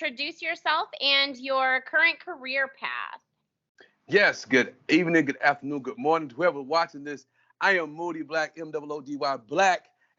Introduce yourself and your current career path. Yes, good evening, good afternoon, good morning to whoever watching this. I am mOodybLaCk, mOody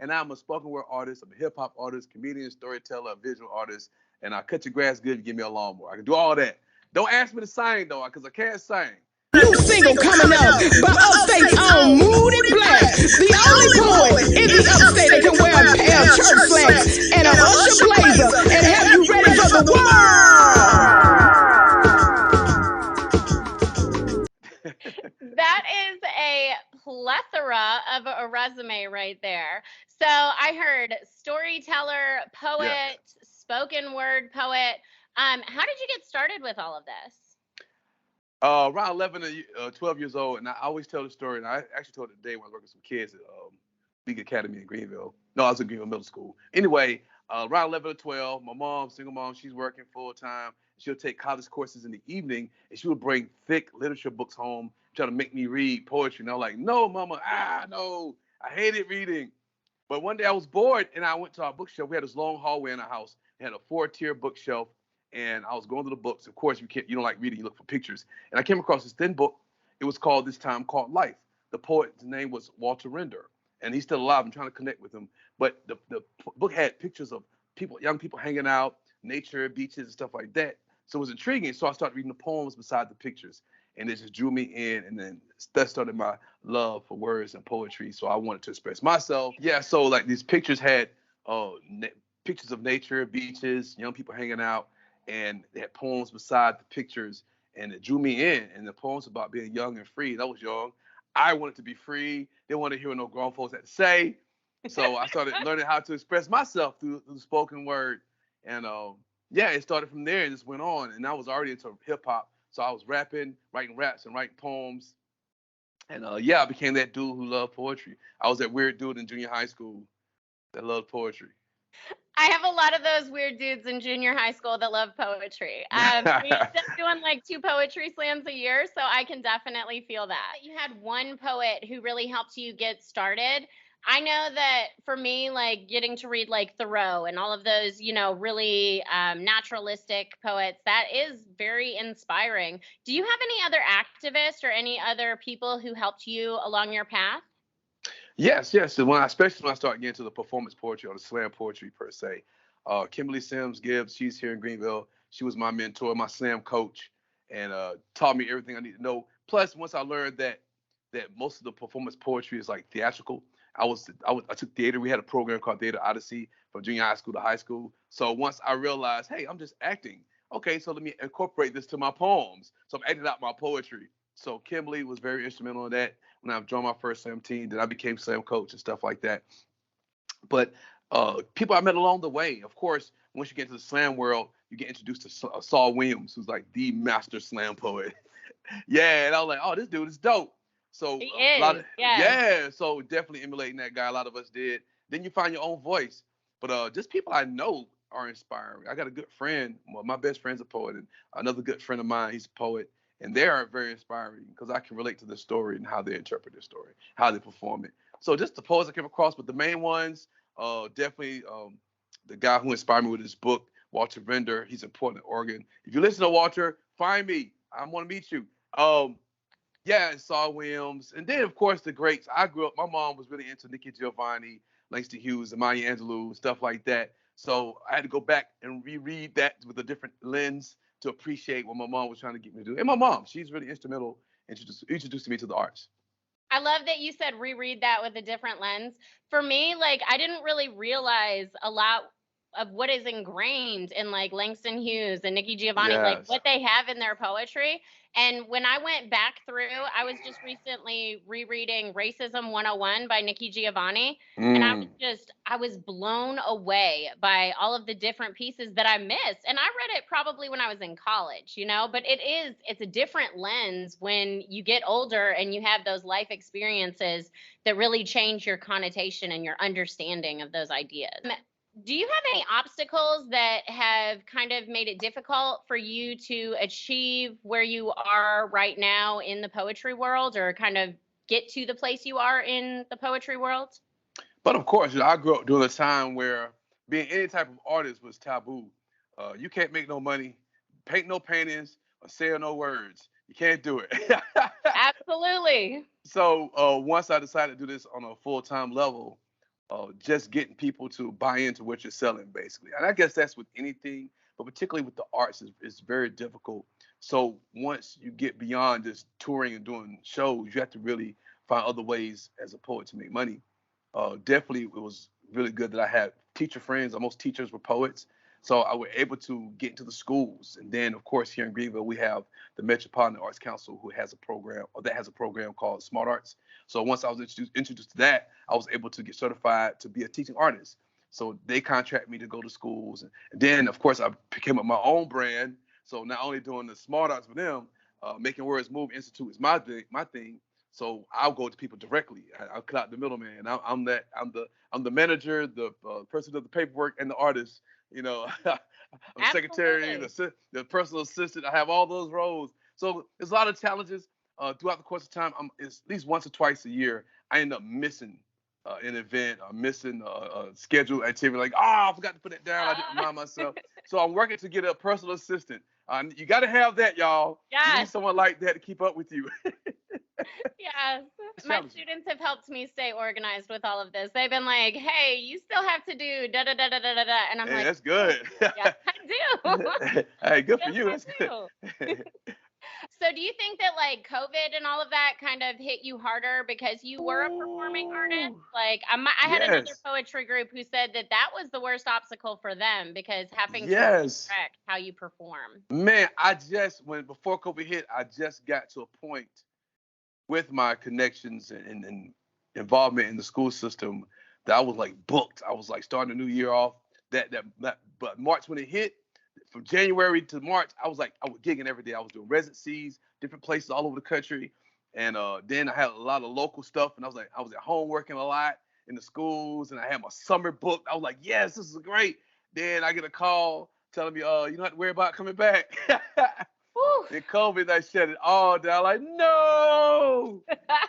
and I'm a spoken word artist. I'm a hip hop artist, comedian, storyteller, visual artist, and I cut your grass good if you give me a lawnmower. I can do all that. Don't ask me to sing though, because I can't sing. New single coming out by Upstate's own mOodybLaCk, the only poet in the upstate that can wear a pair of church slacks and a Usher blazer and have you ready for the That is a plethora of a resume right there. So I heard storyteller, Yeah. poet, spoken word poet. How did you get started with all of this? Around 11 or 12 years old, and I always tell the story, and I actually told it today when I was working with some kids at League Academy in Greenville. No, I was in Greenville Middle School. Anyway, around 11 or 12, my mom, single mom, she's working full time. She'll take college courses in the evening, and she would bring thick literature books home, trying to make me read poetry. And I was like, no, mama, no, I hated reading. But one day I was bored, and I went to our bookshelf. We had this long hallway in our house. It had a 4-tier bookshelf, and I was going to the books. Of course, you don't like reading, you look for pictures. And I came across this thin book. It was called This Time Called Life. The poet's name was Walter Render, and he's still alive. I'm trying to connect with him. But the book had pictures of people, young people hanging out, nature, beaches, and stuff like that. So it was intriguing. So I started reading the poems beside the pictures, and it just drew me in. And then that started my love for words and poetry. So I wanted to express myself. Yeah. So like these pictures had pictures of nature, beaches, young people hanging out, and they had poems beside the pictures, and it drew me in. And the poems about being young and free. And I was young. I wanted to be free. Didn't want to hear what no grown folks had to say. So I started learning how to express myself through spoken word. And yeah, it started from there and just went on. And I was already into hip hop. So I was rapping, writing raps and writing poems. And yeah, I became that dude who loved poetry. I was that weird dude in junior high school that loved poetry. I have a lot of those weird dudes in junior high school that love poetry. We end up doing like 2 poetry slams a year, so I can definitely feel that. You had one poet who really helped you get started. I know that for me, like getting to read like Thoreau and all of those, really naturalistic poets, that is very inspiring. Do you have any other activists or any other people who helped you along your path? Yes, yes. So especially when I started getting to the performance poetry or the slam poetry per se, Kimberly Sims Gibbs, she's here in Greenville. She was my mentor, my slam coach, and taught me everything I need to know. Plus, once I learned that most of the performance poetry is like theatrical, I took theater. We had a program called Theater Odyssey from junior high school to high school. So once I realized, hey, I'm just acting. Okay, so let me incorporate this to my poems. So I'm acting out my poetry. So Kimberly was very instrumental in that when I joined my first slam team. Then I became slam coach and stuff like that. But people I met along the way, of course, once you get into the slam world, you get introduced to Saul Williams, who's like the master slam poet. Yeah, and I was like, oh, this dude is dope. So He a lot is, of yes. yeah, so definitely emulating that guy. A lot of us did. Then you find your own voice. But just people I know are inspiring. I got a good friend. Well, my best friend's a poet, and another good friend of mine, he's a poet, and they are very inspiring because I can relate to the story and how they interpret the story, how they perform it. So just the poets I came across, but the main ones, definitely the guy who inspired me with his book, Walter Render. He's in Portland, Oregon. If you listen to Walter, find me. I want to meet you. Yeah, and Saul Williams, and then of course the greats. I grew up. My mom was really into Nikki Giovanni, Langston Hughes, and Maya Angelou, and stuff like that. So I had to go back and reread that with a different lens to appreciate what my mom was trying to get me to do. And my mom, she's really instrumental in introducing me to the arts. I love that you said reread that with a different lens. For me, like I didn't really realize a lot of what is ingrained in like Langston Hughes and Nikki Giovanni, like Yes. what they have in their poetry. And when I went back through, I was just recently rereading Racism 101 by Nikki Giovanni. And Mm. I was blown away by all of the different pieces that I missed. And I read it probably when I was in college, but it's a different lens when you get older and you have those life experiences that really change your connotation and your understanding of those ideas. Do you have any obstacles that have kind of made it difficult for you to achieve where you are right now in the poetry world or kind of get to the place you are in the poetry world? But of course, I grew up during a time where being any type of artist was taboo. You can't make no money, paint no paintings, or say no words. You can't do it. Absolutely. So once I decided to do this on a full-time level, just getting people to buy into what you're selling, basically. And I guess that's with anything, but particularly with the arts, is very difficult. So once you get beyond just touring and doing shows, you have to really find other ways as a poet to make money. Definitely, it was really good that I had teacher friends. Most teachers were poets. So I was able to get into the schools. And then, of course, here in Greenville, we have the Metropolitan Arts Council, who has a program, or that has a program called Smart Arts. So once I was introduced to that, I was able to get certified to be a teaching artist. So they contract me to go to schools. And then, of course, I came up my own brand. So not only doing the Smart Arts for them, Making Words Move Institute is my thing. So I'll go to people directly. I'll cut out the middleman. I'm the manager, the person who does the paperwork, and the artist. I'm the secretary, the personal assistant. I have all those roles. So there's a lot of challenges throughout the course of time. It's at least once or twice a year, I end up missing an event or missing a scheduled activity. Like, I forgot to put it down. I didn't remind myself. So I'm working to get a personal assistant. You got to have that, y'all. Yes. You need someone like that to keep up with you. Yes. My students have helped me stay organized with all of this. They've been like, hey, you still have to do da da da da da da da. And I'm like, that's good. Yes, I do. Hey, good for Yes, you. I That's good. So do you think that like COVID and all of that kind of hit you harder because you were a performing artist? Like I had another poetry group who said that was the worst obstacle for them because having to direct how you perform. Man, before COVID hit, I just got to a point with my connections and involvement in the school system that I was like booked. I was like starting the new year off. But March when it hit, from January to March, I was gigging every day. I was doing residencies, different places all over the country. And then I had a lot of local stuff, and I was at home working a lot in the schools, and I had my summer booked. I was like, yes, this is great. Then I get a call telling me, you don't have to worry about coming back. Then COVID, I shut it all down. Like, no.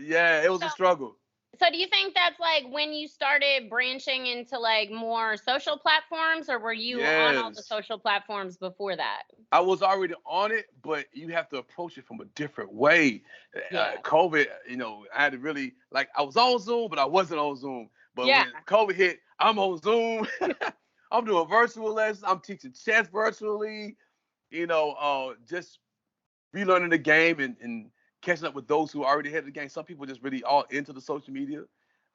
Yeah, it was a struggle. So do you think that's like when you started branching into like more social platforms, or were you on all the social platforms before that? I was already on it, but you have to approach it from a different way. COVID, I had to really, I was on Zoom, but I wasn't on Zoom. But when COVID hit, I'm on Zoom. I'm doing virtual lessons. I'm teaching chess virtually, just relearning the game and catching up with those who are already ahead of the game. Some people just really all into the social media.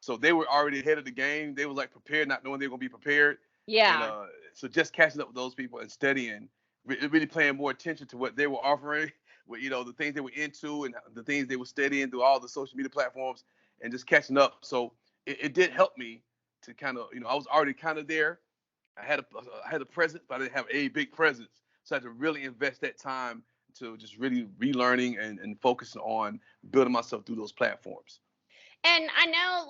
So they were already ahead of the game. They were like prepared, not knowing they were going to be prepared. Yeah. And, so just catching up with those people and studying, really paying more attention to what they were offering, with, the things they were into and the things they were studying through all the social media platforms, and just catching up. So it did help me to kind of, I was already kind of there. I had a presence, but I didn't have a big presence. So I had to really invest that time to just really relearning and focusing on building myself through those platforms. And I know,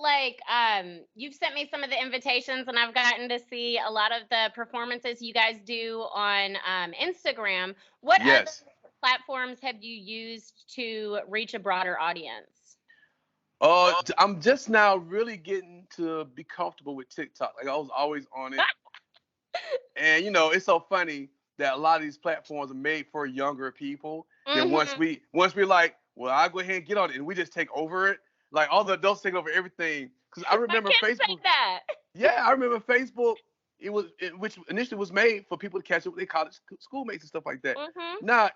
you've sent me some of the invitations, and I've gotten to see a lot of the performances you guys do on Instagram. What other platforms have you used to reach a broader audience? I'm just now really getting to be comfortable with TikTok. I was always on it. And, it's so funny that a lot of these platforms are made for younger people. Then once we're like, well, I'll go ahead and get on it, and we just take over it. Like all the adults take over everything. Because I remember Facebook. That. Yeah, I remember Facebook. Which initially was made for people to catch up with their college schoolmates and stuff like that. Now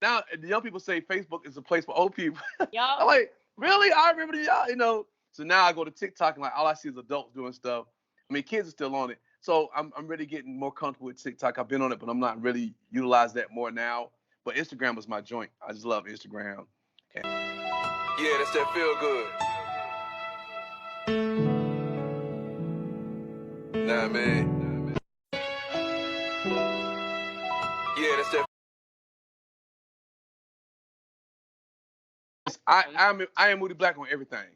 the young people say Facebook is a place for old people. I'm like, really? I remember y'all. So now I go to TikTok and all I see is adults doing stuff. I mean, kids are still on it. So I'm really getting more comfortable with TikTok. I've been on it, but I'm not really utilizing that more now. But Instagram was my joint. I just love Instagram. Yeah, that's that feel good. Nah, man. Yeah, that's that. I am mOodybLaCk on everything.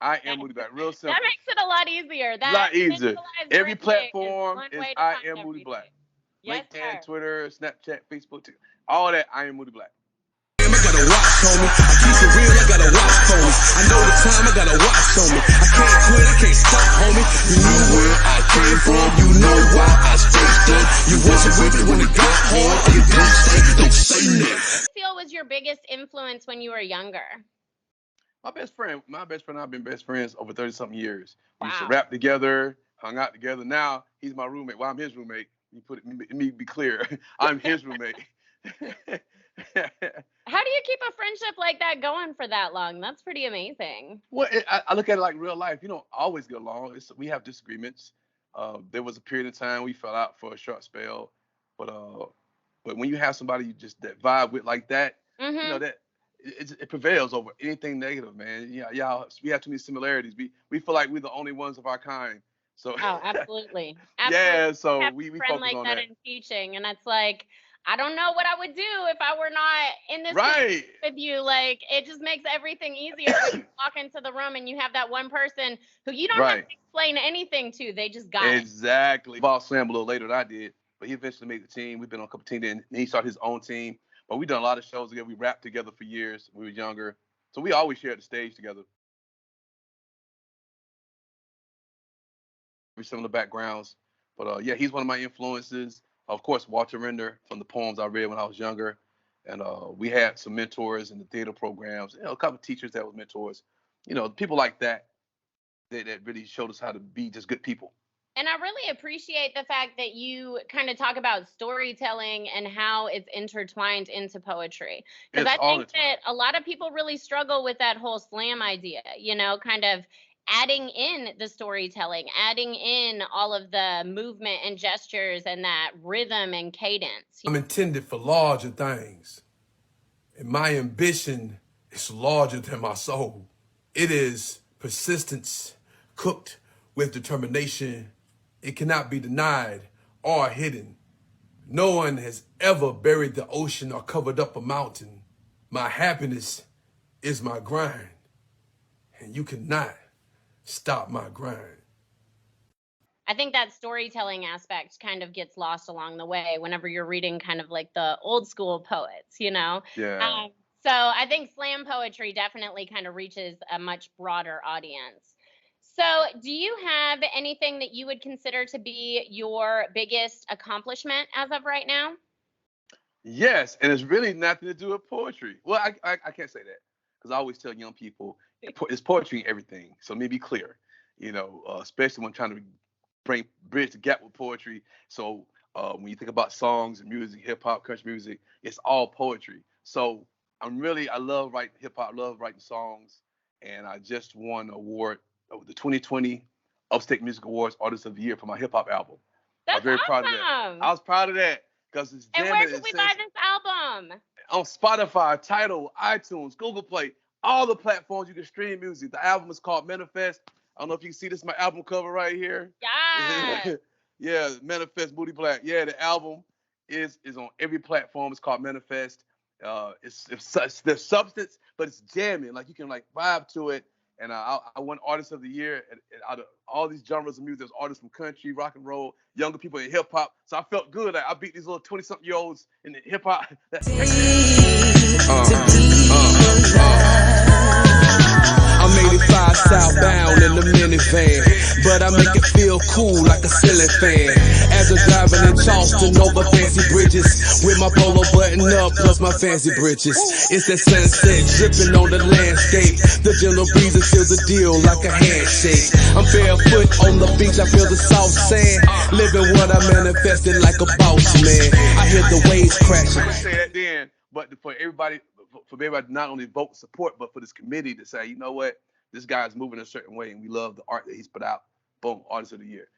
I am mOodybLaCk. Real simple. That makes it a lot easier. A lot easier. Every platform is I am mOodybLaCk. Yes, LinkedIn, Twitter, Snapchat, Facebook, all that. I am mOodybLaCk. I gotta watch, homie. I keep it real, I gotta watch, homie. I know the time, I gotta watch, homie. I can't quit, I can't stop, homie. You knew where I came from, you know why I stay stuck. You wasn't with it when it got hard. You don't say nothing. What do you feel was your biggest influence when you were younger? My best friend and I've been best friends over 30-something years. We used to Wow. rap together, hung out together. Now he's my roommate. Well, I'm his roommate. You put it, me be clear. I'm his roommate. How do you keep a friendship like that going for that long? That's pretty amazing. Well, I look at it like real life. You don't always get along. We have disagreements. There was a period of time we fell out for a short spell, but when you have somebody you just that vibe with like that, you know Mm-hmm. that it prevails over anything negative, man. Yeah, we have too many similarities. We feel like we're the only ones of our kind. So Oh, absolutely. Absolutely. yeah, I so have we a friend focus like on that that. in teaching, and it's like, I don't know what I would do if I were not in this position Right, with you. Like, it just makes everything easier when you walk into the room and you have that one person who you don't have right. to explain anything to. They just got it. Exactly. Ball Slam a little later than I did, but he eventually made the team. We've been on a couple teams, and he started his own team. But we done a lot of shows together. We rapped together for years when we were younger, so we always shared the stage together. Very similar backgrounds, but yeah, he's one of my influences. Of course, Walter Render from the poems I read when I was younger, and we had some mentors in the theater programs. A couple of teachers that was mentors. People like that that really showed us how to be just good people. And I really appreciate the fact that you kind of talk about storytelling and how it's intertwined into poetry. Because It's I all the think time. that a lot of people really struggle with that whole slam idea, kind of adding in the storytelling, adding in all of the movement and gestures and that rhythm and cadence. I'm intended for larger things, and my ambition is larger than my soul. It is persistence cooked with determination. It cannot be denied or hidden. No one has ever buried the ocean or covered up a mountain. My happiness is my grind, and you cannot stop my grind. I think that storytelling aspect kind of gets lost along the way whenever you're reading kind of like the old school poets. Yeah. Um, so I think slam poetry definitely kind of reaches a much broader audience. So, do you have anything that you would consider to be your biggest accomplishment as of right now? Yes, and it's really nothing to do with poetry. Well, I can't say that because I always tell young people it's poetry in everything. So let me be clear, especially when trying to bridge the gap with poetry. So when you think about songs and music, hip hop, country music, it's all poetry. So I love writing hip hop, love writing songs, and I just won an award, the 2020 Upstate Music Awards Artist of the Year for my hip hop album. I was That's very proud of that. I awesome. was proud of that because it's And jamming. where can It we buy says this album? on Spotify, Tidal, iTunes, Google Play, all the platforms you can stream music. The album is called Manifest. I don't know if you can see this, my album cover right here. Yes. Yeah, Manifest mOodybLaCk. Yeah, the album is on every platform. It's called Manifest. It's the substance, but it's jamming. Like you can like vibe to it. And I won Artist of the Year out of all these genres of music. There's artists from country, rock and roll, younger people in hip hop. So I felt good. Like I beat these little 20-something-year-olds in the hip hop. I'm 85 southbound in the minivan, but I make it feel cool like a ceiling fan. As I'm driving in Charleston over fancy bridges, with my polo button up plus my fancy britches. It's that sunset dripping on the landscape. The gentle breeze seals the deal like a handshake. I'm barefoot on the beach, I feel the soft sand. Living what I manifested like a boss man. I hear the waves crashing. I say that then, but for everybody to not only vote support, but for this committee to say, you know what, this guy's moving a certain way, and we love the art that he's put out. Boom, Artist of the Year.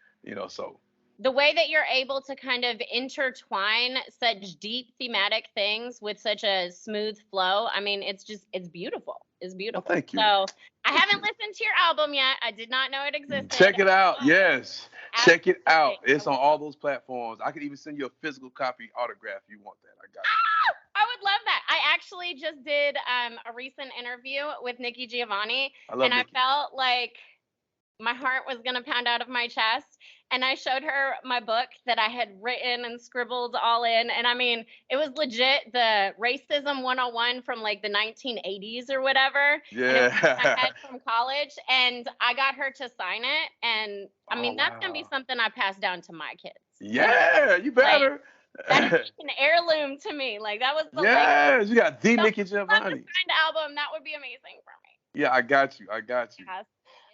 So The way that you're able to kind of intertwine such deep thematic things with such a smooth flow, I mean, it's beautiful. It's well, beautiful. thank you. So I Thank haven't you. listened to your album yet. I did not know it existed. Check it out. Yes. Check it out. Absolutely. It's on all those platforms. I could even send you a physical copy autograph if you want that. I got you. I would love that. I actually just did a recent interview with Nikki Giovanni, I love and I Nikki. felt like my heart was going to pound out of my chest. And I showed her my book that I had written and scribbled all in. And I mean, it was legit the Racism 101 from like the 1980s or whatever. And it was something I Yeah. had from college. And I got her to sign it. And I Oh mean, that's going to be wow. something I pass down to my kids. Yeah, you Like, better. that is like an heirloom to me. Like that was the Yes, you got the So Nicky if you love the Giovanni. signed album, that would be amazing for me. Yeah, I got you. I got you. Yes.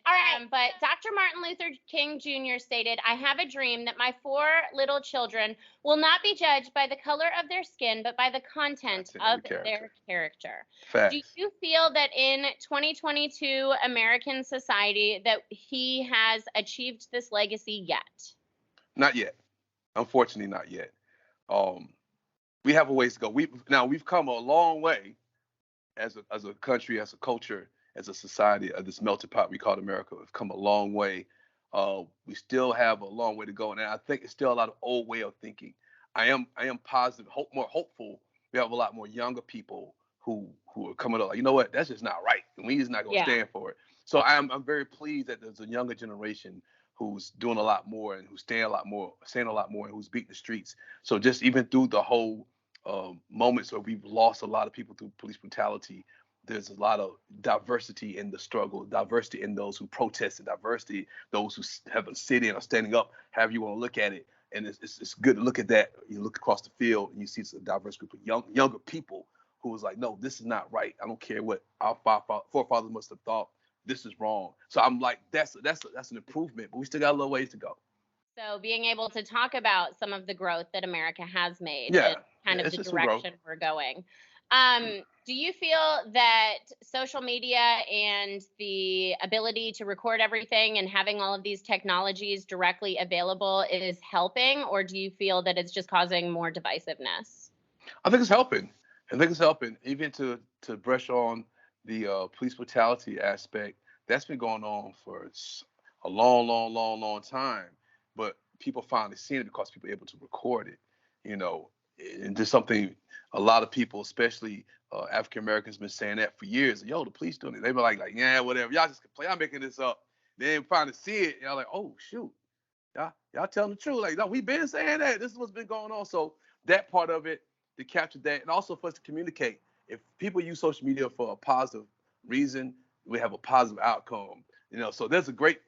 All right. But Dr. Martin Luther King Jr. stated, I have a dream that my 4 little children will not be judged by the color of their skin, but by the content of their character. Do Facts. you feel that in 2022 American society that he has achieved this legacy yet? Not yet. Unfortunately, not yet. Um, we have a ways to go. We've come a long way as a country, as a culture, as a society, this melting pot we call America. We've come a long way. We still have a long way to go, and I think it's still a lot of old way of thinking. I am positive, more hopeful. We have a lot more younger people who are coming up like, you know what, that's just not right, and we just not gonna stand for it. So I'm very pleased that there's a younger generation who's doing a lot more and who's saying a lot more, and who's beating the streets. So just even through the whole moments where we've lost a lot of people through police brutality, there's a lot of diversity in the struggle, diversity in those who protested, diversity those who have a sitting or standing up, however you want to look at it. And it's good to look at that. You look across the field and you see a diverse group of younger people who was like, no, this is not right. I don't care what our forefathers must have thought. This is wrong. So I'm like, that's an improvement, but we still got a little ways to go. So being able to talk about some of the growth that America has made Yeah, and kind of it's the just some growth. direction we're going. Do you feel that social media and the ability to record everything and having all of these technologies directly available is helping, or do you feel that it's just causing more divisiveness? I think it's helping. I think it's helping, even to brush on the police brutality aspect. That's been going on for a long time. But people finally seeing it because people are able to record it, you know, and just something a lot of people, especially African Americans, been saying that for years. Yo, the police doing it. They were like, yeah, whatever. Y'all just play. I'm making this up. Then finally see it, y'all like, oh shoot, y'all telling the truth. Like, no, we've been saying that. This is what's been going on. So that part of it, to capture that, and also for us to communicate. If people use social media for a positive reason, we have a positive outcome. You know, so it's a great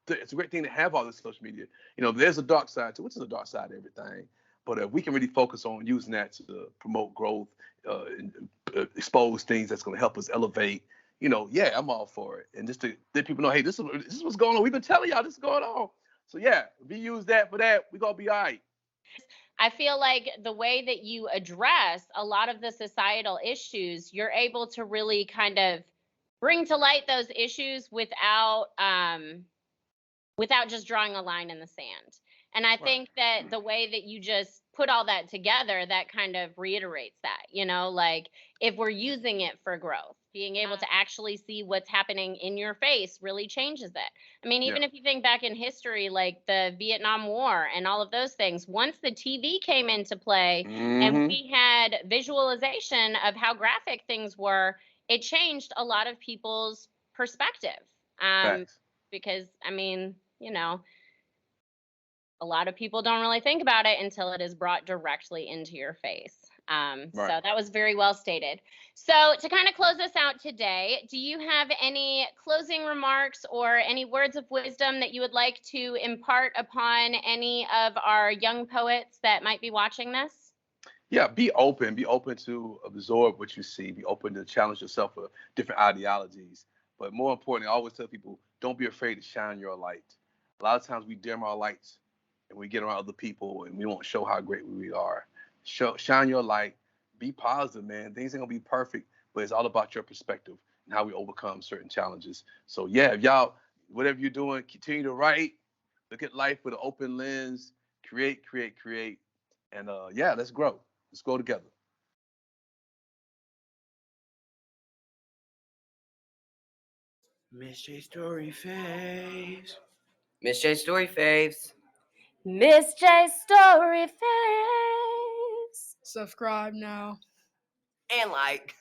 thing to have all this social media. You know, there's a dark side to it, which is a dark side of everything. But if we can really focus on using that to promote growth, and expose things that's going to help us elevate, you know, yeah, I'm all for it. And just to let people know, hey, this is what's going on. We've been telling y'all this is going on. So yeah, if we use that for that, we're going to be all right. I feel like the way that you address a lot of the societal issues, you're able to really kind of bring to light those issues without just drawing a line in the sand. And I think that the way that you just put all that together, that kind of reiterates that, you know, like if we're using it for growth, being able to actually see what's happening in your face really changes it. I mean, even if you think back in history, like the Vietnam War and all of those things, once the TV came into play and we had visualization of how graphic things were, it changed a lot of people's perspective. Because, I mean, you know, a lot of people don't really think about it until it is brought directly into your face. So that was very well stated. So to kind of close us out today, do you have any closing remarks or any words of wisdom that you would like to impart upon any of our young poets that might be watching this? Yeah, be open to absorb what you see, be open to challenge yourself for different ideologies. But more importantly, I always tell people, don't be afraid to shine your light. A lot of times we dim our lights and we get around other people and we won't show how great we are. Shine your light, be positive, man. Things ain't gonna be perfect, but it's all about your perspective and how we overcome certain challenges. So yeah, if y'all, whatever you're doing, continue to write, look at life with an open lens, create, and yeah, let's grow. Let's go together. Miss J Story Faves. Miss J Story Faves. Miss J Story Faves. Subscribe now. And like.